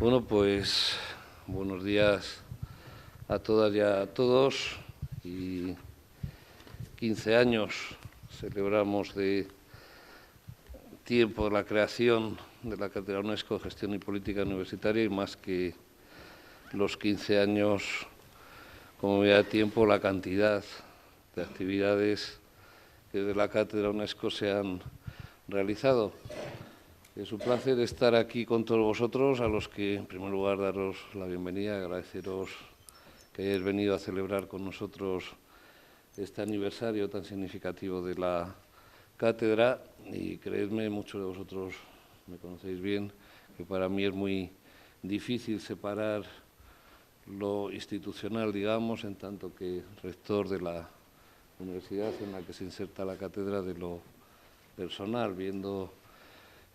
Bueno, pues buenos días a todas y a todos. Y 15 años celebramos de tiempo de la creación de la Cátedra UNESCO de Gestión y Política Universitaria, y más que los 15 años, como me da tiempo, la cantidad de actividades que desde la Cátedra UNESCO se han realizado. Es un placer estar aquí con todos vosotros, a los que, en primer lugar, daros la bienvenida, agradeceros que hayáis venido a celebrar con nosotros este aniversario tan significativo de la cátedra. Y creedme, muchos de vosotros me conocéis bien, que para mí es muy difícil separar lo institucional, digamos, en tanto que rector de la universidad en la que se inserta la cátedra, de lo personal. Viendo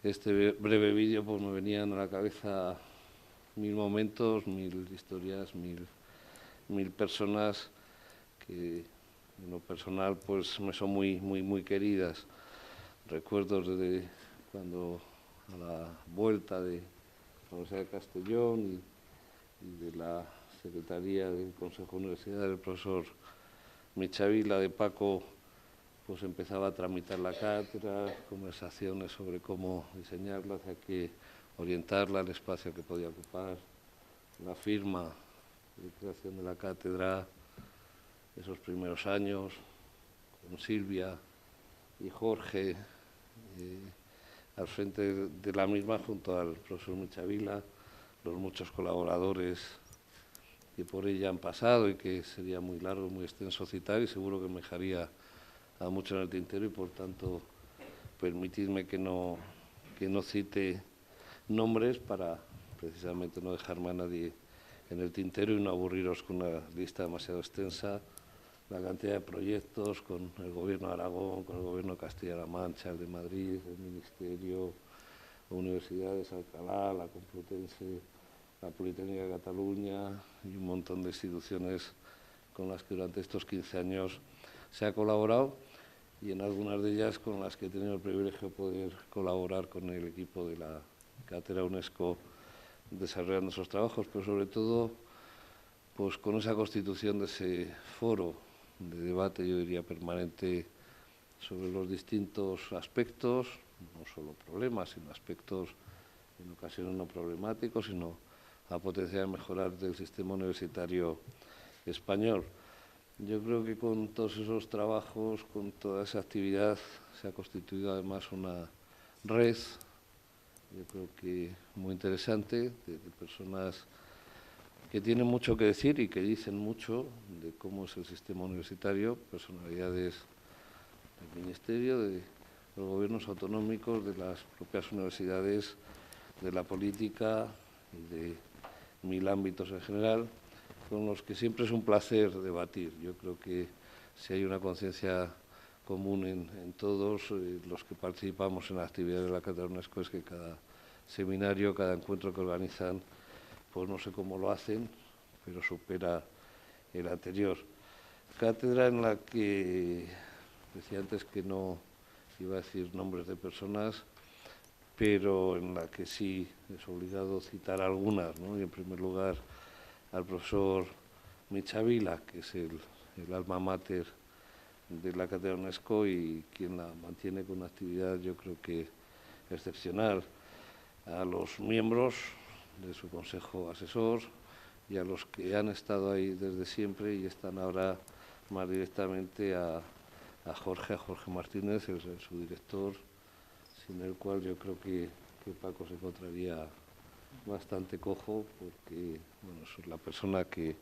este breve vídeo, pues me venían a la cabeza mil momentos, mil historias, mil personas que en lo personal pues me son muy queridas. Recuerdos de cuando, a la vuelta de la Universidad de Castellón y de la Secretaría del Consejo de Universidad del profesor Michavila, de Paco, pues empezaba a tramitar la cátedra, conversaciones sobre cómo diseñarla, hacia qué orientarla, el espacio que podía ocupar, la firma de creación de la cátedra, esos primeros años, con Silvia y Jorge al frente de la misma, junto al profesor Michavila, los muchos colaboradores que por ella han pasado y que sería muy largo, muy extenso citar, y seguro que me dejaría a mucho en el tintero, y por tanto permitidme que no cite nombres para precisamente no dejarme a nadie en el tintero y no aburriros con una lista demasiado extensa. La cantidad de proyectos con el Gobierno de Aragón, con el Gobierno de Castilla-La Mancha, el de Madrid, el Ministerio, Universidades, Alcalá, la Complutense, la Politécnica de Cataluña y un montón de instituciones con las que durante estos 15 años se ha colaborado, y en algunas de ellas con las que he tenido el privilegio de poder colaborar con el equipo de la Cátedra UNESCO desarrollando esos trabajos, pero sobre todo pues con esa constitución de ese foro de debate, yo diría permanente, sobre los distintos aspectos, no solo problemas, sino aspectos en ocasiones no problemáticos, sino a potenciar y mejorar del sistema universitario español. Yo creo que con todos esos trabajos, con toda esa actividad, se ha constituido además una red, yo creo que muy interesante, de personas que tienen mucho que decir y que dicen mucho de cómo es el sistema universitario, personalidades del Ministerio, de los gobiernos autonómicos, de las propias universidades, de la política y de 1000 ámbitos en general, con los que siempre es un placer debatir. Yo creo que si hay una conciencia común en todos los que participamos en las actividades de la Cátedra UNESCO es que cada seminario, cada encuentro que organizan, pues no sé cómo lo hacen, pero supera el anterior. Cátedra en la que decía antes que no iba a decir nombres de personas, pero en la que sí es obligado citar algunas, ¿no? Y en primer lugar al profesor Michavila, que es el alma mater de la Cátedra UNESCO y quien la mantiene con una actividad, yo creo que excepcional, a los miembros de su consejo asesor y a los que han estado ahí desde siempre y están ahora más directamente a Jorge Martínez, su director, sin el cual yo creo que Paco se encontraría bastante cojo, porque bueno, es la persona que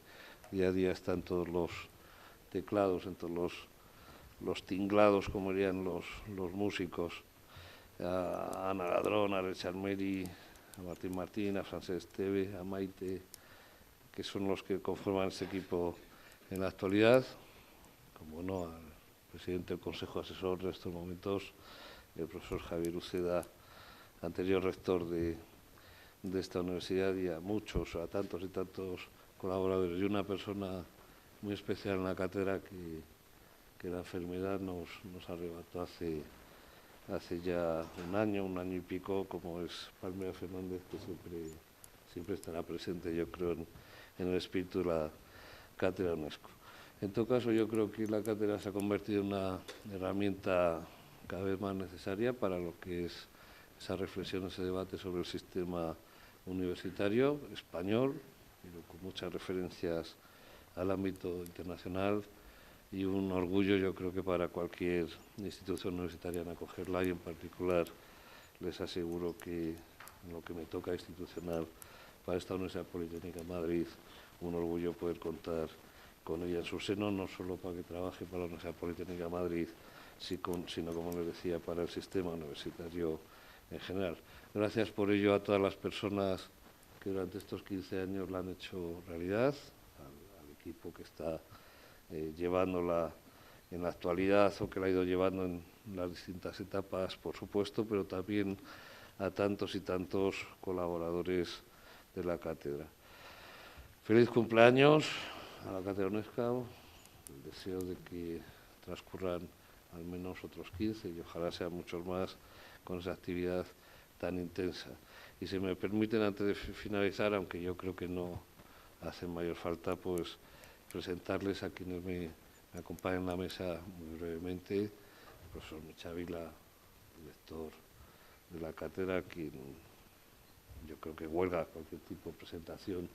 día a día está en todos los teclados, en todos los tinglados, como dirían los músicos, a Ana Ladrón, a Richard Meri, a Martín Martín, a Francesc Esteve, a Maite, que son los que conforman este equipo en la actualidad, como no, al presidente del Consejo Asesor de estos momentos, el profesor Javier Uceda, anterior rector de esta universidad, y a muchos, a tantos y tantos colaboradores, y una persona muy especial en la cátedra que la enfermedad nos arrebató hace ya un año y pico, como es Palmira Fernández, que siempre estará presente, yo creo, en el espíritu de la Cátedra UNESCO. En todo caso, yo creo que la cátedra se ha convertido en una herramienta cada vez más necesaria para lo que es esa reflexión, ese debate sobre el sistema universitario español, pero con muchas referencias al ámbito internacional, y un orgullo, yo creo que para cualquier institución universitaria en acogerla, y en particular les aseguro que en lo que me toca institucional para esta Universidad Politécnica de Madrid, un orgullo poder contar con ella en su seno, no solo para que trabaje para la Universidad Politécnica de Madrid, sino, como les decía, para el sistema universitario en general. Gracias por ello a todas las personas que durante estos 15 años la han hecho realidad, al equipo que está llevándola en la actualidad o que la ha ido llevando en las distintas etapas, por supuesto, pero también a tantos y tantos colaboradores de la cátedra. Feliz cumpleaños a la Cátedra UNESCO, el deseo de que transcurran al menos otros 15 y ojalá sean muchos más con esa actividad tan intensa. Y si me permiten, antes de finalizar, aunque yo creo que no hace mayor falta, pues presentarles a quienes me acompañan en la mesa muy brevemente. El profesor Michavila, director de la cátedra, quien yo creo que huelga cualquier tipo de presentación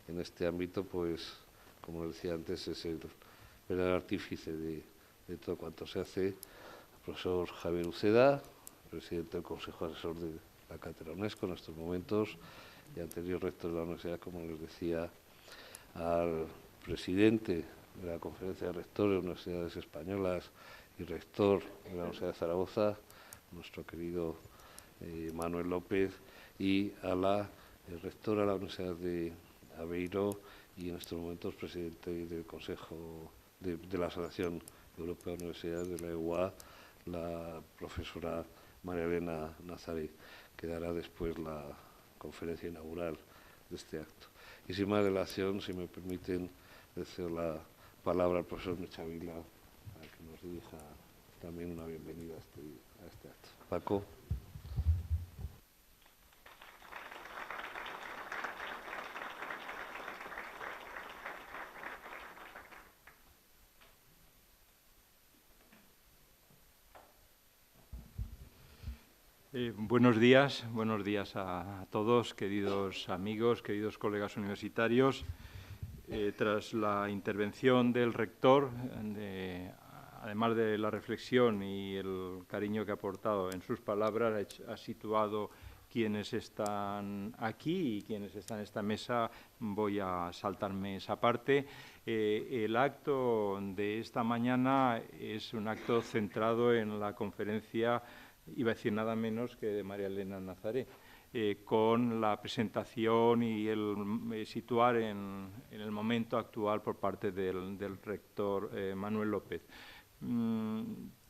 en este ámbito, pues, como decía antes, es el verdadero artífice de todo cuanto se hace. El profesor Javier Uceda, presidente del Consejo Asesor de la Cátedra UNESCO en estos momentos y anterior rector de la universidad, como les decía, al presidente de la Conferencia de Rectores de Universidades Españolas y rector de la Universidad de Zaragoza, nuestro querido Manuel López, y a la rectora de la Universidad de Aveiro y en estos momentos presidente del Consejo de la Asociación Europea de Universidades, de la EUA, la profesora María Elena Nazaret, que dará después la conferencia inaugural de este acto. Y sin más dilación, si me permiten, le cedo la palabra al profesor Michavila para que nos dirija también una bienvenida a este acto. Paco. Buenos días a todos, queridos amigos, queridos colegas universitarios. Tras la intervención del rector, además de la reflexión y el cariño que ha aportado en sus palabras, ha situado quienes están aquí y quienes están en esta mesa. Voy a saltarme esa parte. El acto de esta mañana es un acto centrado en la conferencia, iba a decir nada menos que de María Elena Nazaré, con la presentación y el situar en el momento actual por parte del rector Manuel López.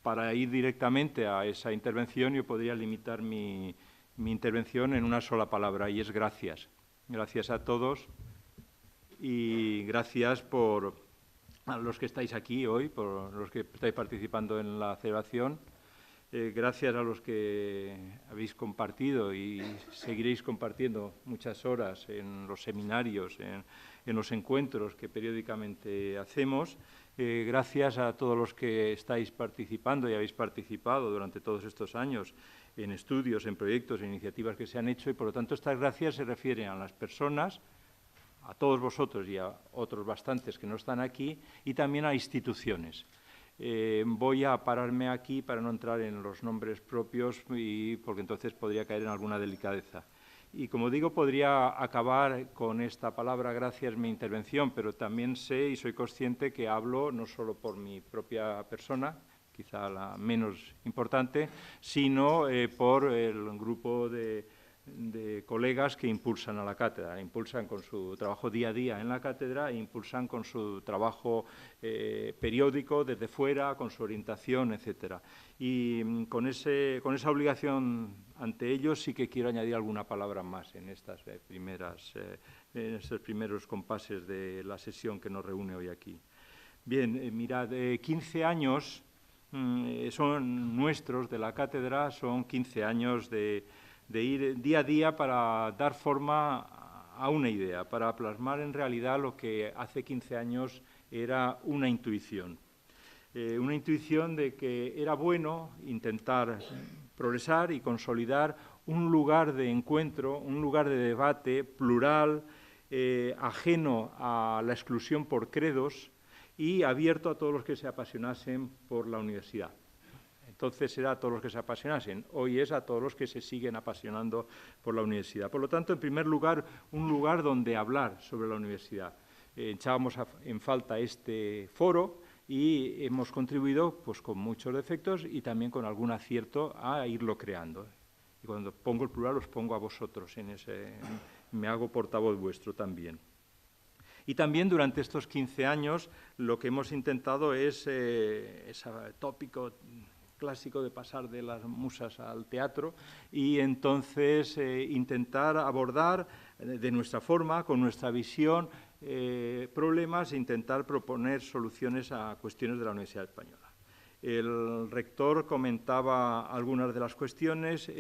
Para ir directamente a esa intervención, yo podría limitar mi intervención en una sola palabra, y es gracias. Gracias a todos y gracias a los que estáis aquí hoy, por los que estáis participando en la celebración. Gracias a los que habéis compartido y seguiréis compartiendo muchas horas en los seminarios, en los encuentros que periódicamente hacemos. Gracias a todos los que estáis participando y habéis participado durante todos estos años en estudios, en proyectos, en iniciativas que se han hecho, y por lo tanto estas gracias se refieren a las personas, a todos vosotros y a otros bastantes que no están aquí, y también a instituciones. Voy a pararme aquí para no entrar en los nombres propios, porque entonces podría caer en alguna delicadeza. Y como digo, podría acabar con esta palabra gracias mi intervención, pero también sé y soy consciente que hablo no solo por mi propia persona, quizá la menos importante, sino por el grupo de colegas que impulsan a la cátedra, impulsan con su trabajo día a día en la cátedra, impulsan con su trabajo periódico desde fuera, con su orientación, etcétera. Y con esa obligación ante ellos sí que quiero añadir alguna palabra más en estos primeros compases de la sesión que nos reúne hoy aquí. Bien, mirad, 15 años son nuestros de la cátedra, son 15 años de ir día a día para dar forma a una idea, para plasmar en realidad lo que hace 15 años era una intuición. Una intuición de que era bueno intentar progresar y consolidar un lugar de encuentro, un lugar de debate plural, ajeno a la exclusión por credos y abierto a todos los que se apasionasen por la universidad. Entonces era a todos los que se apasionasen. Hoy es a todos los que se siguen apasionando por la universidad. Por lo tanto, en primer lugar, un lugar donde hablar sobre la universidad. Echábamos en falta este foro y hemos contribuido pues, con muchos defectos y también con algún acierto a irlo creando. Y cuando pongo el plural, os pongo a vosotros. Me hago portavoz vuestro también. Y también durante estos 15 años lo que hemos intentado es ese tópico clásico de pasar de las musas al teatro y entonces intentar abordar de nuestra forma, con nuestra visión, problemas e intentar proponer soluciones a cuestiones de la Universidad Española. El rector comentaba algunas de las cuestiones.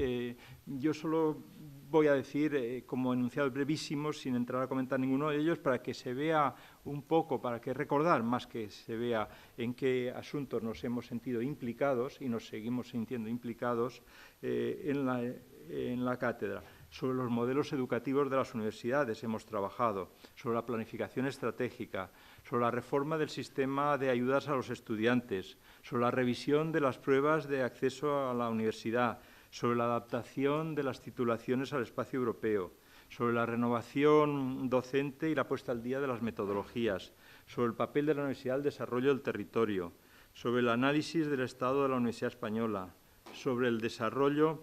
Yo solo voy a decir como enunciados brevísimos, sin entrar a comentar ninguno de ellos, para que se vea un poco, para que recordar más que se vea en qué asuntos nos hemos sentido implicados y nos seguimos sintiendo implicados en la cátedra. Sobre los modelos educativos de las universidades hemos trabajado, sobre la planificación estratégica, sobre la reforma del sistema de ayudas a los estudiantes, sobre la revisión de las pruebas de acceso a la universidad, sobre la adaptación de las titulaciones al espacio europeo, sobre la renovación docente y la puesta al día de las metodologías, sobre el papel de la universidad en el desarrollo del territorio, sobre el análisis del estado de la Universidad Española, sobre el desarrollo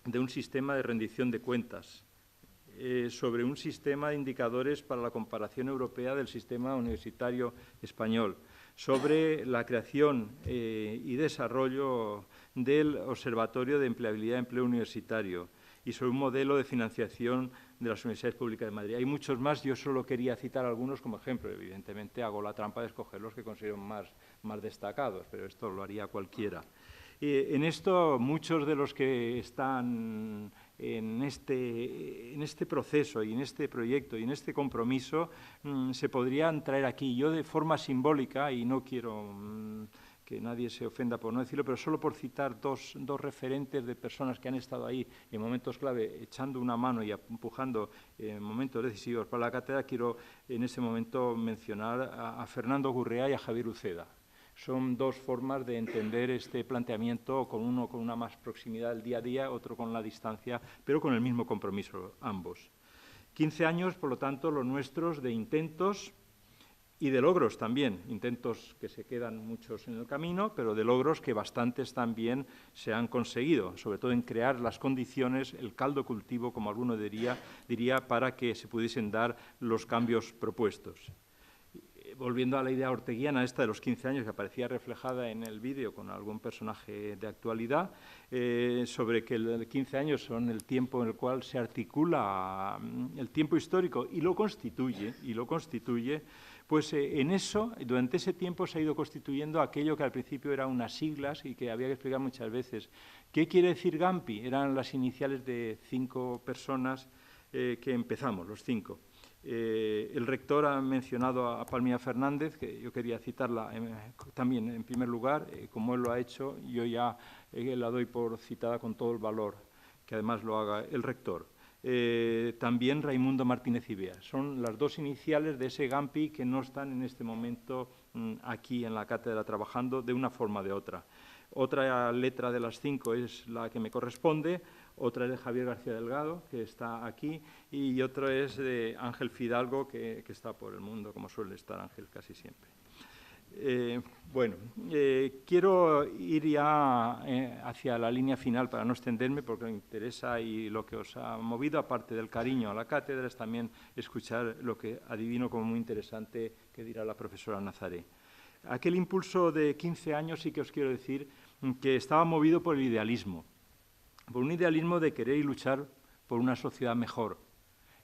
de un sistema de rendición de cuentas, sobre un sistema de indicadores para la comparación europea del sistema universitario español, sobre la creación y desarrollo del Observatorio de Empleabilidad y Empleo Universitario y sobre un modelo de financiación de las universidades públicas de Madrid. Hay muchos más, yo solo quería citar algunos como ejemplo. Evidentemente hago la trampa de escoger los que considero más destacados, pero esto lo haría cualquiera. En esto, muchos de los que están en este proceso y en este proyecto y en este compromiso se podrían traer aquí. Yo de forma simbólica, y no quiero que nadie se ofenda por no decirlo, pero solo por citar dos referentes de personas que han estado ahí en momentos clave, echando una mano y empujando en momentos decisivos para la cátedra, quiero en este momento mencionar a Fernando Gurrea y a Javier Uceda. Son dos formas de entender este planteamiento, con uno con una más proximidad del día a día, otro con la distancia, pero con el mismo compromiso, ambos. 15 años, por lo tanto, los nuestros de intentos y de logros también, intentos que se quedan muchos en el camino, pero de logros que bastantes también se han conseguido, sobre todo en crear las condiciones, el caldo cultivo, como alguno diría, para que se pudiesen dar los cambios propuestos. Volviendo a la idea orteguiana, esta de los 15 años, que aparecía reflejada en el vídeo con algún personaje de actualidad, sobre que los 15 años son el tiempo en el cual se articula el tiempo histórico y lo constituye, pues en eso, durante ese tiempo se ha ido constituyendo aquello que al principio eran unas siglas y que había que explicar muchas veces. ¿Qué quiere decir GAMPI? Eran las iniciales de 5 personas que empezamos, los 5. El rector ha mencionado a Palmira Fernández, que yo quería citarla también en primer lugar, como él lo ha hecho, yo ya la doy por citada con todo el valor, que además lo haga el rector. También Raimundo Martínez Ibea. Son las 2 iniciales de ese GAMPI que no están en este momento aquí en la cátedra trabajando de una forma o de otra. Otra letra de las 5 es la que me corresponde, otra es de Javier García Delgado, que está aquí, y otra es de Ángel Fidalgo, que está por el mundo, como suele estar Ángel casi siempre. Quiero ir ya hacia la línea final para no extenderme, porque me interesa y lo que os ha movido, aparte del cariño a la cátedra, es también escuchar lo que adivino como muy interesante que dirá la profesora Nazaré. Aquel impulso de 15 años sí que os quiero decir que estaba movido por el idealismo, por un idealismo de querer y luchar por una sociedad mejor,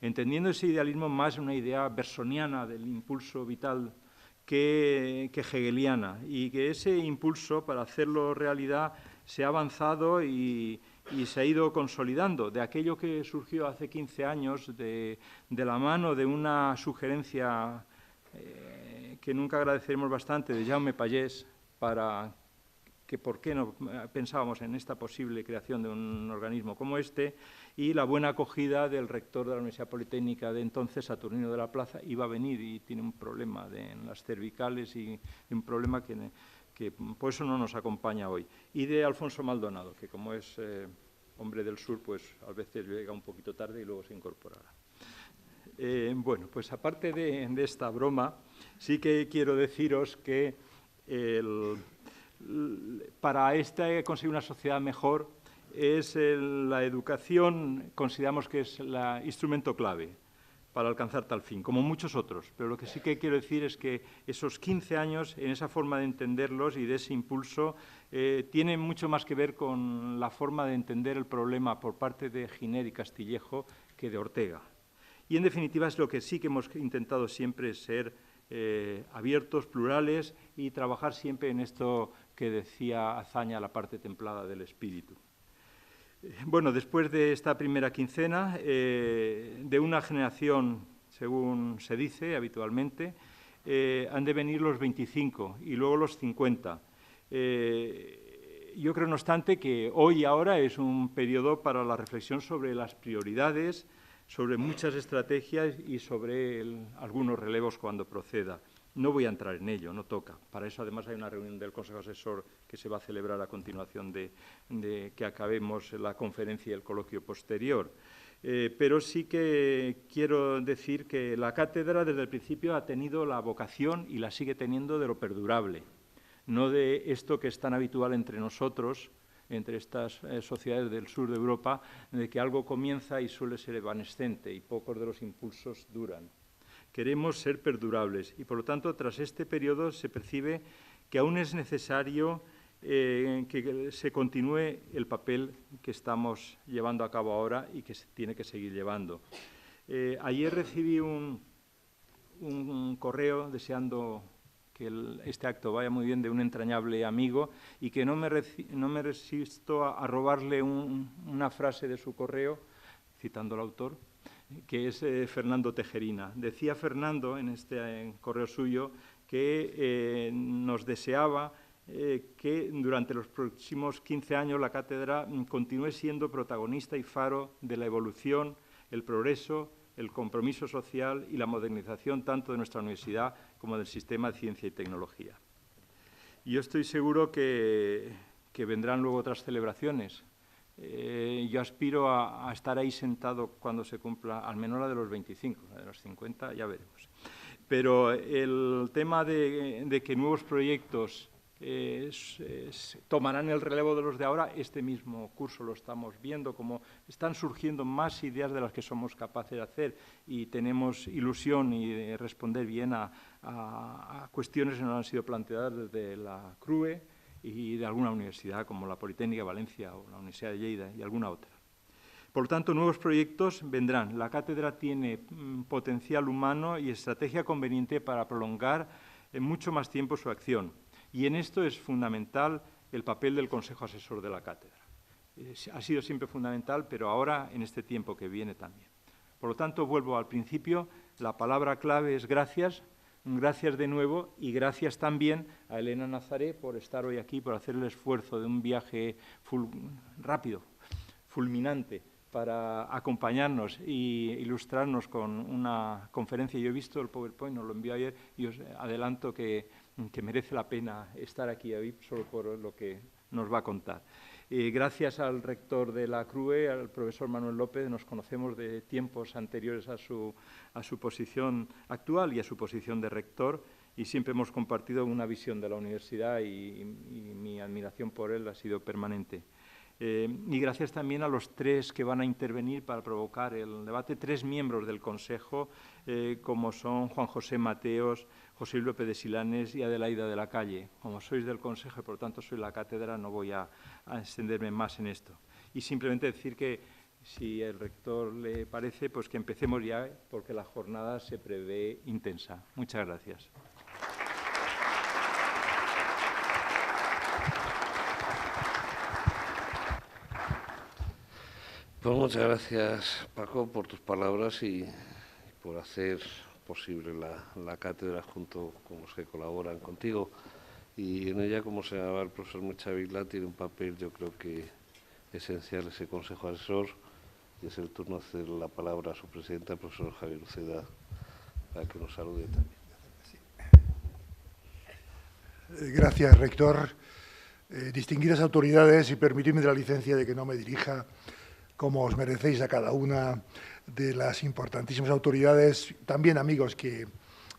entendiendo ese idealismo más una idea bersoniana del impulso vital que hegeliana, y que ese impulso, para hacerlo realidad, se ha avanzado y se ha ido consolidando. De aquello que surgió hace 15 años, de la mano de una sugerencia que nunca agradeceremos bastante, de Jaume Pallés, para que por qué no pensábamos en esta posible creación de un organismo como este, y la buena acogida del rector de la Universidad Politécnica de entonces, Saturnino de la Plaza. Iba a venir y tiene un problema en las cervicales y un problema que por eso no nos acompaña hoy. Y de Alfonso Maldonado, que como es hombre del sur, pues a veces llega un poquito tarde y luego se incorporará. Bueno, pues aparte de esta broma, sí que quiero deciros que para conseguir una sociedad mejor, la educación consideramos que es el instrumento clave para alcanzar tal fin, como muchos otros. Pero lo que sí que quiero decir es que esos 15 años, en esa forma de entenderlos y de ese impulso, tienen mucho más que ver con la forma de entender el problema por parte de Giner y Castillejo que de Ortega. Y, en definitiva, es lo que sí que hemos intentado siempre, ser abiertos, plurales, y trabajar siempre en esto que decía Azaña, la parte templada del espíritu. Bueno, después de esta primera quincena, de una generación, según se dice habitualmente, han de venir los 25 y luego los 50. Yo creo, no obstante, que hoy y ahora es un periodo para la reflexión sobre las prioridades, sobre muchas estrategias y sobre algunos relevos cuando proceda. No voy a entrar en ello, no toca. Para eso, además, hay una reunión del Consejo Asesor que se va a celebrar a continuación de que acabemos la conferencia y el coloquio posterior. Pero sí que quiero decir que la cátedra desde el principio ha tenido la vocación, y la sigue teniendo, de lo perdurable, no de esto que es tan habitual entre nosotros, entre estas sociedades del sur de Europa, de que algo comienza y suele ser evanescente y pocos de los impulsos duran. Queremos ser perdurables y, por lo tanto, tras este periodo se percibe que aún es necesario que se continúe el papel que estamos llevando a cabo ahora y que se tiene que seguir llevando. Ayer recibí un correo deseando que este acto vaya muy bien, de un entrañable amigo, y que no me resisto a robarle una frase de su correo, citando al autor, que es Fernando Tejerina. Decía Fernando en este correo suyo que nos deseaba que durante los próximos 15 años la cátedra continúe siendo protagonista y faro de la evolución, el progreso, el compromiso social y la modernización tanto de nuestra universidad como del sistema de ciencia y tecnología. Yo estoy seguro que vendrán luego otras celebraciones. Yo aspiro a estar ahí sentado cuando se cumpla, al menos la de los 25, la de los 50 ya veremos. Pero el tema de que nuevos proyectos tomarán el relevo de los de ahora, este mismo curso lo estamos viendo, como están surgiendo más ideas de las que somos capaces de hacer y tenemos ilusión y de responder bien a cuestiones que nos han sido planteadas desde la CRUE y de alguna universidad como la Politécnica de Valencia o la Universidad de Lleida y alguna otra. Por lo tanto, nuevos proyectos vendrán. La cátedra tiene potencial humano y estrategia conveniente para prolongar en mucho más tiempo su acción. Y en esto es fundamental el papel del Consejo Asesor de la cátedra. Ha sido siempre fundamental, pero ahora en este tiempo que viene también. Por lo tanto, vuelvo al principio, la palabra clave es gracias. Gracias de nuevo y gracias también a Elena Nazaré por estar hoy aquí, por hacer el esfuerzo de un viaje rápido, fulminante, para acompañarnos e ilustrarnos con una conferencia. Yo he visto el PowerPoint, nos lo envió ayer, y os adelanto que merece la pena estar aquí hoy solo por lo que nos va a contar. Gracias al rector de la CRUE, al profesor Manuel López, nos conocemos de tiempos anteriores a su posición actual y a su posición de rector, y siempre hemos compartido una visión de la universidad y mi admiración por él ha sido permanente. Y gracias también a los tres que van a intervenir para provocar el debate, tres miembros del Consejo, como son Juan José Mateos, José López de Silanes y Adelaida de la Calle. Como sois del Consejo y por tanto soy la cátedra, no voy a extenderme más en esto. Y simplemente decir que, si el rector le parece, pues que empecemos ya, porque la jornada se prevé intensa. Muchas gracias. Pues muchas gracias, Paco, por tus palabras y por hacer posible la cátedra junto con los que colaboran contigo. Y en ella, como señalaba el profesor Mechavila, tiene un papel, yo creo que esencial, ese consejo asesor, y es el turno de hacer la palabra a su presidenta, el profesor Javier Uceda, para que nos salude también. Gracias, rector. Distinguidas autoridades, y permitidme la licencia de que no me dirija como os merecéis a cada una de las importantísimas autoridades, también amigos que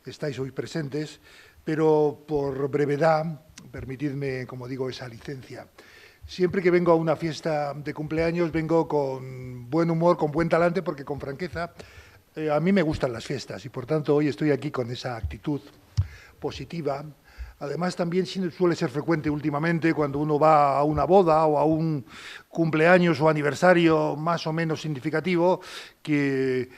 estáis hoy presentes, pero por brevedad, permitidme, como digo, esa licencia. Siempre que vengo a una fiesta de cumpleaños vengo con buen humor, con buen talante, porque con franqueza a mí me gustan las fiestas y por tanto hoy estoy aquí con esa actitud positiva. Además, también suele ser frecuente últimamente cuando uno va a una boda o a un cumpleaños o aniversario más o menos significativo que,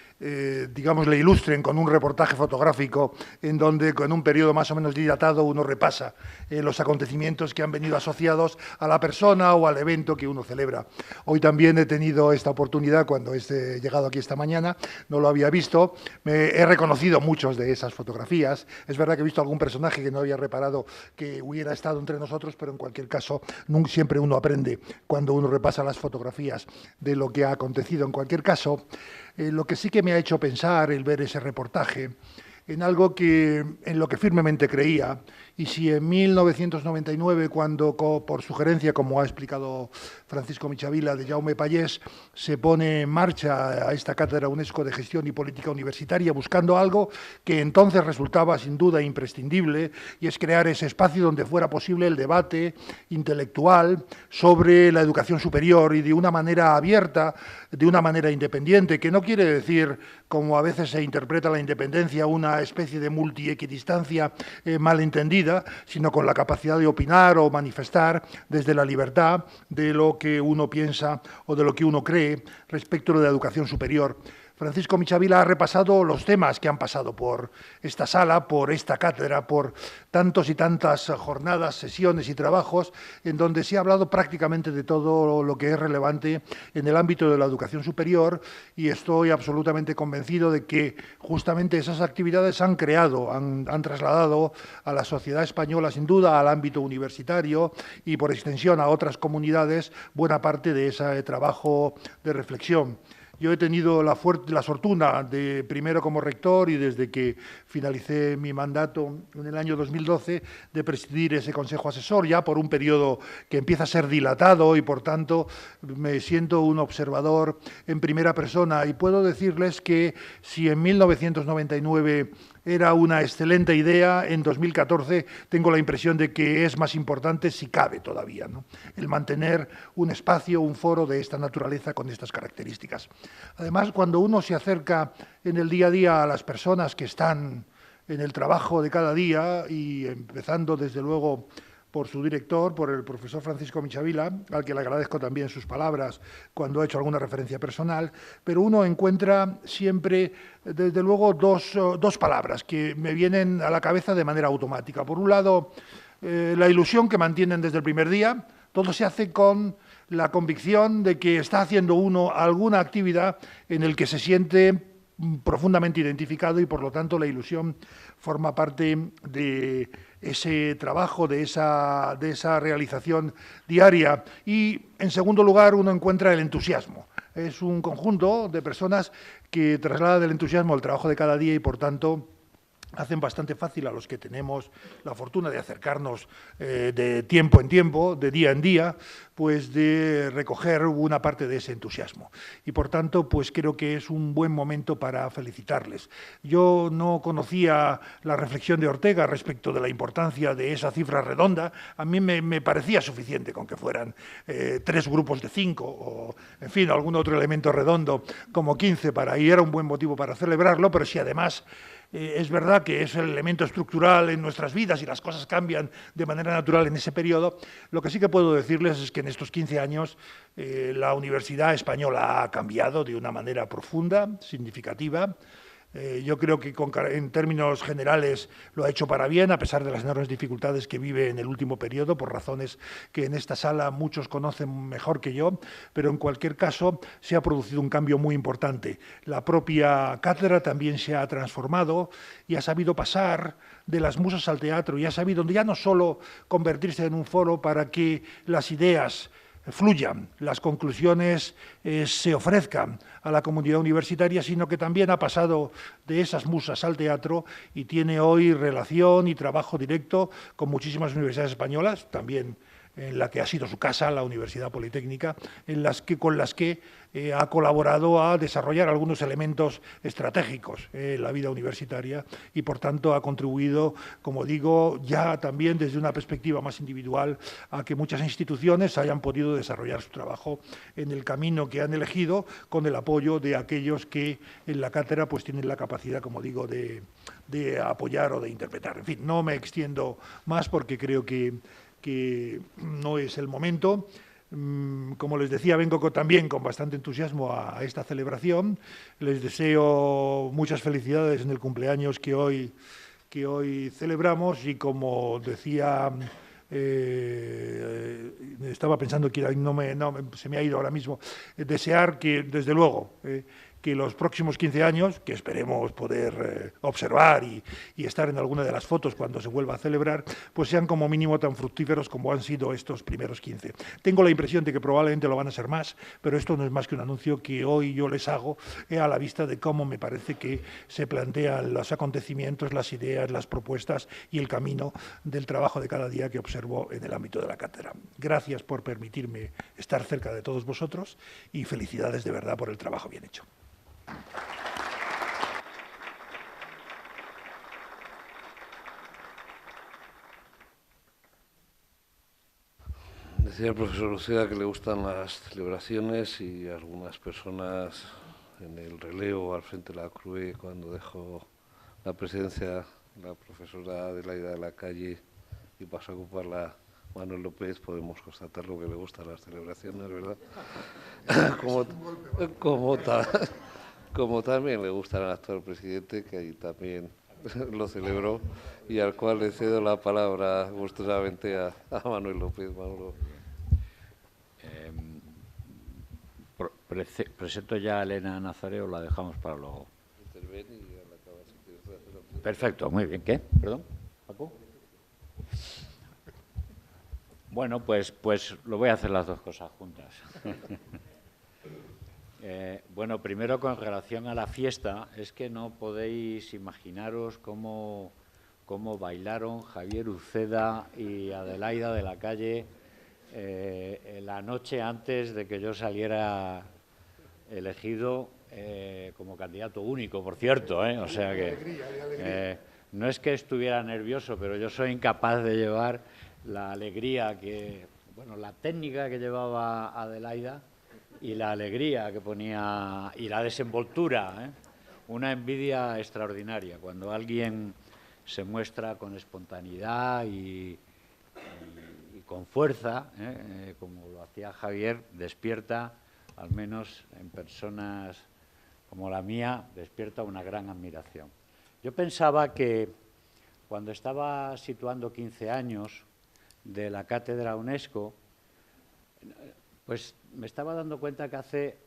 digamos, le ilustren con un reportaje fotográfico en donde, con un periodo más o menos dilatado, uno repasa los acontecimientos que han venido asociados a la persona o al evento que uno celebra. Hoy también he tenido esta oportunidad cuando he llegado aquí esta mañana, no lo había visto, he reconocido muchos de esas fotografías. Es verdad que he visto algún personaje que no había reparado que hubiera estado entre nosotros, pero en cualquier caso siempre uno aprende cuando uno repasa las fotografías de lo que ha acontecido. En cualquier caso, lo que sí que me ha hecho pensar el ver ese reportaje en algo en lo que firmemente creía, y si en 1999, cuando por sugerencia, como ha explicado Francisco Mechavila, de Jaume Pallés, se pone en marcha a esta Cátedra UNESCO de Gestión y Política Universitaria, buscando algo que entonces resultaba sin duda imprescindible, y es crear ese espacio donde fuera posible el debate intelectual sobre la educación superior, y de una manera abierta, de una manera independiente, que no quiere decir, como a veces se interpreta la independencia, una especie de multiequidistancia malentendida, sino con la capacidad de opinar o manifestar desde la libertad de lo que uno piensa o de lo que uno cree respecto de la educación superior. Francisco Michavila ha repasado los temas que han pasado por esta sala, por esta cátedra, por tantos y tantas jornadas, sesiones y trabajos, en donde se ha hablado prácticamente de todo lo que es relevante en el ámbito de la educación superior, y estoy absolutamente convencido de que justamente esas actividades han trasladado a la sociedad española, sin duda, al ámbito universitario y, por extensión, a otras comunidades, buena parte de ese trabajo de reflexión. Yo he tenido la fortuna de, primero como rector y desde que finalicé mi mandato en el año 2012, de presidir ese consejo asesor, ya por un periodo que empieza a ser dilatado y, por tanto, me siento un observador en primera persona. Y puedo decirles que si en 1999 era una excelente idea, en 2014 tengo la impresión de que es más importante, si cabe todavía, ¿no?, el mantener un espacio, un foro de esta naturaleza con estas características. Además, cuando uno se acerca en el día a día a las personas que están en el trabajo de cada día, y empezando desde luego por su director, por el profesor Francisco Michavila, al que le agradezco también sus palabras cuando ha hecho alguna referencia personal, pero uno encuentra siempre, desde luego, dos palabras que me vienen a la cabeza de manera automática. Por un lado, la ilusión que mantienen desde el primer día. Todo se hace con la convicción de que está haciendo uno alguna actividad en la que se siente profundamente identificado, y por lo tanto la ilusión forma parte de ese trabajo, de esa realización diaria. Y, en segundo lugar, uno encuentra el entusiasmo. Es un conjunto de personas que trasladan el entusiasmo al trabajo de cada día y, por tanto, hacen bastante fácil a los que tenemos la fortuna de acercarnos de tiempo en tiempo, de día en día, pues de recoger una parte de ese entusiasmo. Y, por tanto, pues creo que es un buen momento para felicitarles. Yo no conocía la reflexión de Ortega respecto de la importancia de esa cifra redonda. A mí me parecía suficiente con que fueran 3 grupos de 5 o, en fin, algún otro elemento redondo como 15 y era un buen motivo para celebrarlo, pero si además es verdad que es el elemento estructural en nuestras vidas y las cosas cambian de manera natural en ese periodo, lo que sí que puedo decirles es que en estos 15 años la universidad española ha cambiado de una manera profunda, significativa. Yo creo que en términos generales lo ha hecho para bien, a pesar de las enormes dificultades que vive en el último periodo, por razones que en esta sala muchos conocen mejor que yo, pero en cualquier caso se ha producido un cambio muy importante. La propia cátedra también se ha transformado y ha sabido pasar de las musas al teatro, y ha sabido ya no solo convertirse en un foro para que las ideas fluyan, las conclusiones se ofrezcan a la comunidad universitaria, sino que también ha pasado de esas musas al teatro y tiene hoy relación y trabajo directo con muchísimas universidades españolas, también en la que ha sido su casa, la Universidad Politécnica, con las que ha colaborado a desarrollar algunos elementos estratégicos en la vida universitaria, y, por tanto, ha contribuido, como digo, ya también desde una perspectiva más individual, a que muchas instituciones hayan podido desarrollar su trabajo en el camino que han elegido, con el apoyo de aquellos que en la cátedra pues tienen la capacidad, como digo, de apoyar o de interpretar. En fin, no me extiendo más porque creo que no es el momento. Como les decía, vengo también con bastante entusiasmo a esta celebración. Les deseo muchas felicidades en el cumpleaños que hoy celebramos, y, como decía, estaba pensando que se me ha ido ahora mismo, desear que, desde luego, que los próximos 15 años, que esperemos poder observar y estar en alguna de las fotos cuando se vuelva a celebrar, pues sean como mínimo tan fructíferos como han sido estos primeros 15. Tengo la impresión de que probablemente lo van a ser más, pero esto no es más que un anuncio que hoy yo les hago a la vista de cómo me parece que se plantean los acontecimientos, las ideas, las propuestas y el camino del trabajo de cada día que observo en el ámbito de la cátedra. Gracias por permitirme estar cerca de todos vosotros y felicidades de verdad por el trabajo bien hecho. Decía el profesor Uceda que le gustan las celebraciones, y algunas personas en el relevo al frente de la CRUE, cuando dejó la presidencia la profesora Adelaida de la Calle y pasó a ocuparla Manuel López, podemos constatarlo, que le gustan las celebraciones, ¿verdad? como tal. como también le gustan al actual presidente, que ahí también lo celebró, y al cual le cedo la palabra gustosamente a Manuel López. Manolo. Presento ya a Elena Nazaré o la dejamos para luego. Interviene y ya la acabas, si quieres hacer la presentación. Perfecto, muy bien. ¿Qué? ¿Perdón? ¿Paco? Bueno, pues lo voy a hacer las dos cosas juntas. Bueno, primero con relación a la fiesta, es que no podéis imaginaros cómo bailaron Javier Uceda y Adelaida de la Calle la noche antes de que yo saliera elegido como candidato único, por cierto, o sea que no es que estuviera nervioso, pero yo soy incapaz de llevar la alegría la técnica que llevaba Adelaida y la alegría que ponía y la desenvoltura, una envidia extraordinaria. Cuando alguien se muestra con espontaneidad y con fuerza, como lo hacía Javier, despierta, al menos en personas como la mía, despierta una gran admiración. Yo pensaba que cuando estaba situando 15 años de la Cátedra UNESCO, pues me estaba dando cuenta que hace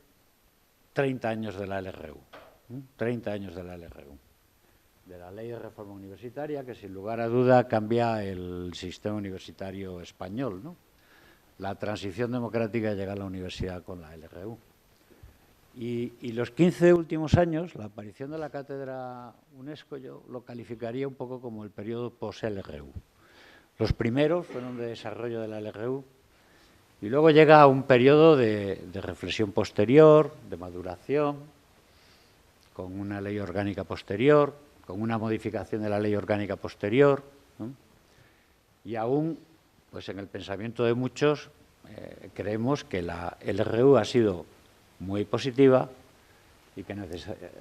30 años de la LRU, 30 años de la LRU, de la Ley de Reforma Universitaria, que sin lugar a duda cambia el sistema universitario español, ¿no? La transición democrática llega a la universidad con la LRU. Y los 15 últimos años, la aparición de la Cátedra UNESCO, yo lo calificaría un poco como el periodo post-LRU. Los primeros fueron de desarrollo de la LRU, y luego llega un periodo de reflexión posterior, de maduración, con una ley orgánica posterior, con una modificación de la ley orgánica posterior, ¿no? Y aún, pues en el pensamiento de muchos, creemos que la LRU ha sido muy positiva y que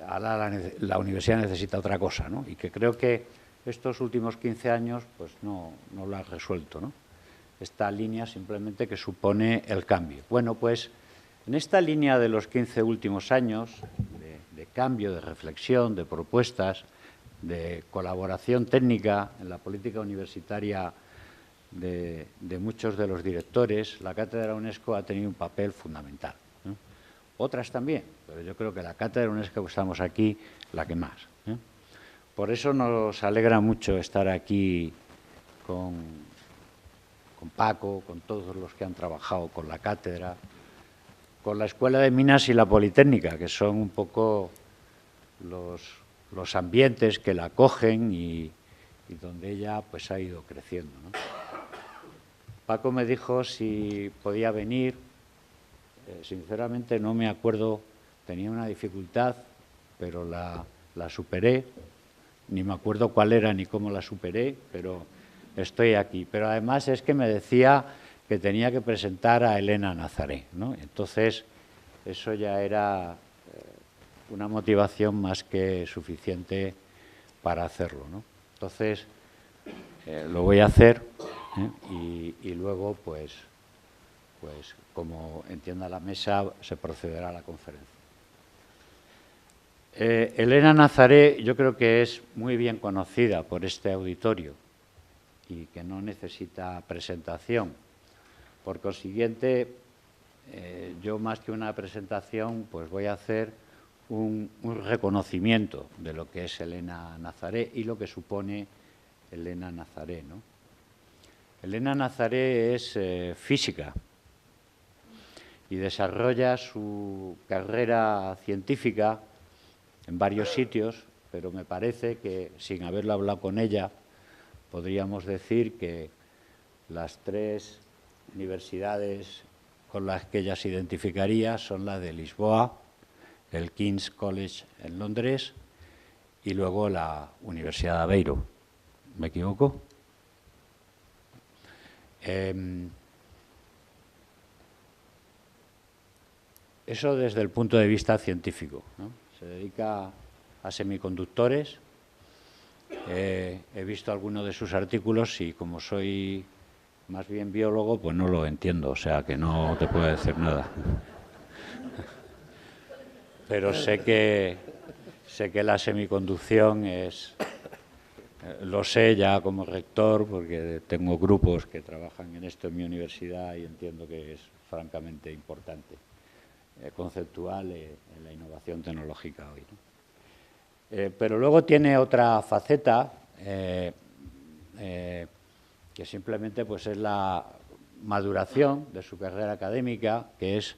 ahora la universidad necesita otra cosa, ¿no? Y que creo que estos últimos 15 años pues no lo ha resuelto, ¿no? Esta línea simplemente que supone el cambio. Bueno, pues en esta línea de los 15 últimos años, de cambio, de reflexión, de propuestas, de colaboración técnica en la política universitaria de muchos de los directores, la Cátedra UNESCO ha tenido un papel fundamental, ¿no? Otras también, pero yo creo que la Cátedra UNESCO que estamos aquí, la que más, ¿eh? Por eso nos alegra mucho estar aquí con Paco, con todos los que han trabajado con la cátedra, con la Escuela de Minas y la Politécnica, que son un poco los ambientes que la acogen y donde ella pues ha ido creciendo, ¿no? Paco me dijo si podía venir. Sinceramente no me acuerdo, tenía una dificultad, pero la superé. Ni me acuerdo cuál era ni cómo la superé, pero estoy aquí. Pero además es que me decía que tenía que presentar a Elena Nazaré, ¿no? Entonces, eso ya era una motivación más que suficiente para hacerlo, ¿no? Entonces, lo voy a hacer, y luego, pues, como entienda la mesa, se procederá a la conferencia. Elena Nazaré yo creo que es muy bien conocida por este auditorio y que no necesita presentación. Por consiguiente, yo más que una presentación, pues voy a hacer un reconocimiento de lo que es Elena Nazaré y lo que supone Elena Nazaré, ¿no? Elena Nazaré es física y desarrolla su carrera científica en varios sitios, pero me parece que, sin haberlo hablado con ella, podríamos decir que las 3 universidades con las que ella se identificaría son la de Lisboa, el King's College en Londres y luego la Universidad de Aveiro. ¿Me equivoco? Eso desde el punto de vista científico, ¿no? Se dedica a semiconductores. He visto algunos de sus artículos y como soy más bien biólogo, pues no lo entiendo, o sea que no te puedo decir nada. pero sé que la semiconducción es... Lo sé ya como rector porque tengo grupos que trabajan en esto en mi universidad y entiendo que es francamente importante, conceptual en la innovación tecnológica hoy, ¿no? Pero luego tiene otra faceta que simplemente pues es la maduración de su carrera académica, que es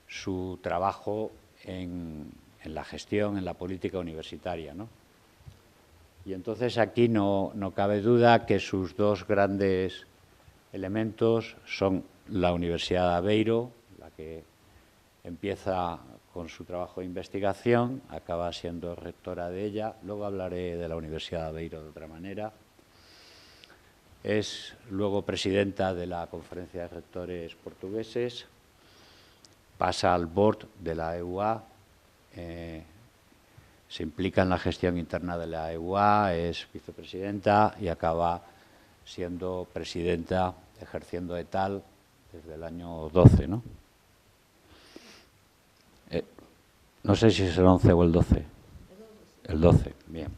su trabajo en la gestión, en la política universitaria, ¿no? Y entonces aquí no cabe duda que sus dos grandes elementos son la Universidad de Aveiro, la que empieza con su trabajo de investigación, acaba siendo rectora de ella, luego hablaré de la Universidad de Aveiro de otra manera. Es luego presidenta de la Conferencia de Rectores Portugueses, pasa al board de la EUA, se implica en la gestión interna de la EUA, es vicepresidenta y acaba siendo presidenta, ejerciendo de tal desde el año 12, ¿no? No sé si es el 11 o el 12. El 12, bien.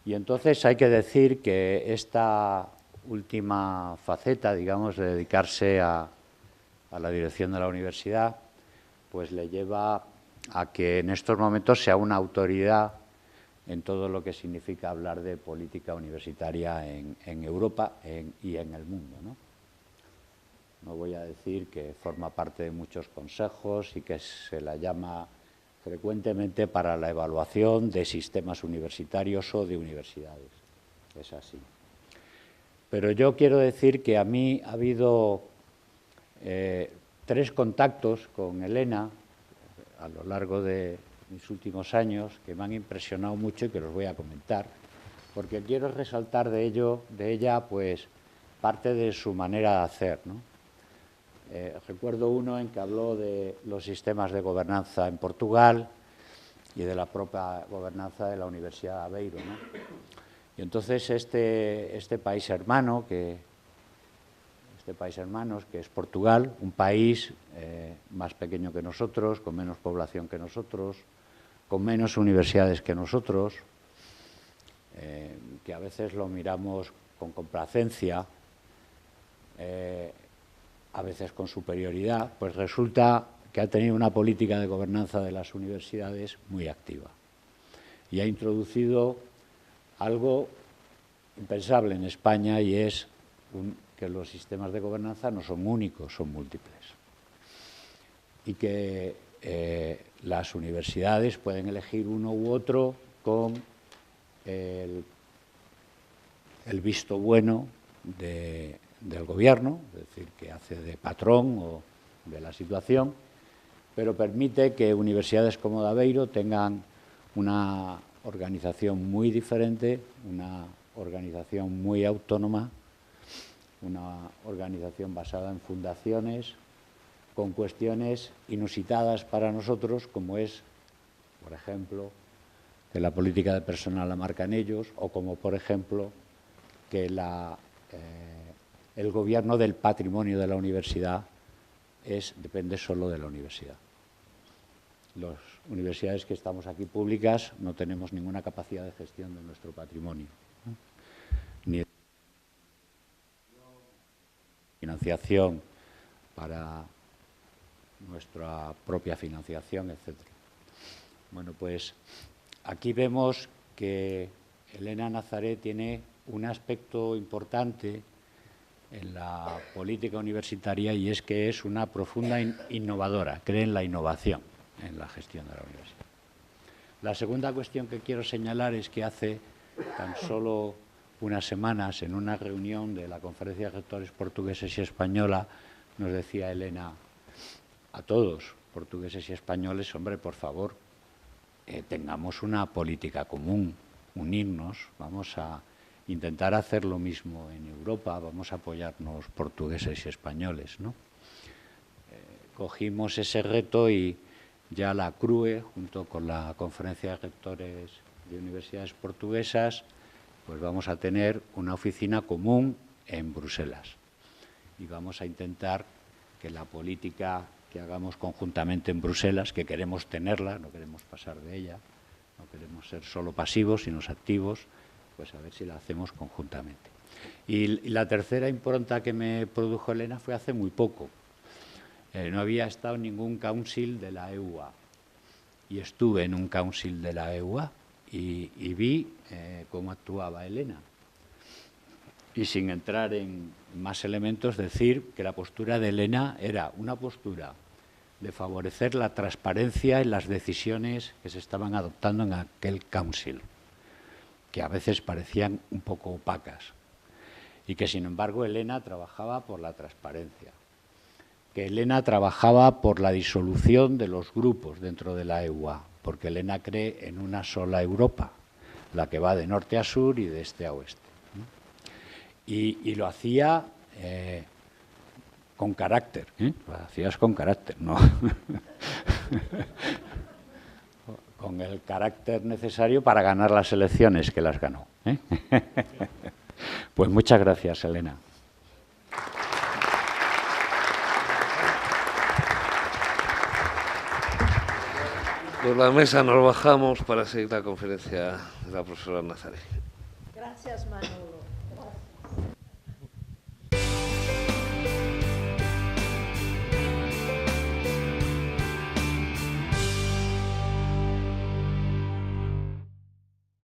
Y entonces hay que decir que esta última faceta, digamos, de dedicarse a la dirección de la universidad, pues le lleva a que en estos momentos sea una autoridad en todo lo que significa hablar de política universitaria en Europa y en el mundo, ¿no? No voy a decir que forma parte de muchos consejos y que se la llama frecuentemente para la evaluación de sistemas universitarios o de universidades. Es así. Pero yo quiero decir que a mí ha habido 3 contactos con Elena a lo largo de mis últimos años que me han impresionado mucho y que los voy a comentar, porque quiero resaltar de ella, pues, parte de su manera de hacer, ¿no? Recuerdo uno en que habló de los sistemas de gobernanza en Portugal y de la propia gobernanza de la Universidad de Aveiro, ¿no? Y entonces este país hermano que es Portugal, un país más pequeño que nosotros, con menos población que nosotros, con menos universidades que nosotros, que a veces lo miramos con complacencia, a veces con superioridad, pues resulta que ha tenido una política de gobernanza de las universidades muy activa y ha introducido algo impensable en España, y es que los sistemas de gobernanza no son únicos, son múltiples, y que las universidades pueden elegir uno u otro con el visto bueno del gobierno, es decir, que hace de patrón o de la situación, pero permite que universidades como de Aveiro tengan una organización muy diferente, una organización muy autónoma, una organización basada en fundaciones, con cuestiones inusitadas para nosotros, como es, por ejemplo, que la política de personal la marcan ellos, o como, por ejemplo, que el gobierno del patrimonio de la universidad depende solo de la universidad. Las universidades que estamos aquí públicas no tenemos ninguna capacidad de gestión de nuestro patrimonio, ¿no? Ni financiación para nuestra propia financiación, etc. Bueno, pues aquí vemos que Elena Nazaré tiene un aspecto importante en la política universitaria, y es que es una profunda innovadora, cree en la innovación en la gestión de la universidad. La segunda cuestión que quiero señalar es que hace tan solo unas semanas, en una reunión de la Conferencia de Rectores Portugueses y Española, nos decía Elena a todos, portugueses y españoles: hombre, por favor, tengamos una política común, unirnos, vamos a intentar hacer lo mismo en Europa, vamos a apoyarnos portugueses y españoles, ¿no? Cogimos ese reto y ya la CRUE, junto con la Conferencia de Rectores de Universidades Portuguesas, pues vamos a tener una oficina común en Bruselas y vamos a intentar que la política que hagamos conjuntamente en Bruselas, que queremos tenerla, no queremos pasar de ella, no queremos ser solo pasivos, sino activos, pues a ver si la hacemos conjuntamente. Y la tercera impronta que me produjo Elena fue hace muy poco. No había estado en ningún council de la EUA, y estuve en un council de la EUA y vi cómo actuaba Elena. Y sin entrar en más elementos, decir que la postura de Elena era una postura de favorecer la transparencia en las decisiones que se estaban adoptando en aquel council, que a veces parecían un poco opacas, y que sin embargo Elena trabajaba por la transparencia, que Elena trabajaba por la disolución de los grupos dentro de la EUA, porque Elena cree en una sola Europa, la que va de norte a sur y de este a oeste. Y lo hacía con carácter, lo hacías con carácter, ¿no? Con el carácter necesario para ganar las elecciones, que las ganó. Pues muchas gracias, Elena. Por la mesa nos bajamos para seguir la conferencia de la profesora Nazaré. Gracias, Manolo.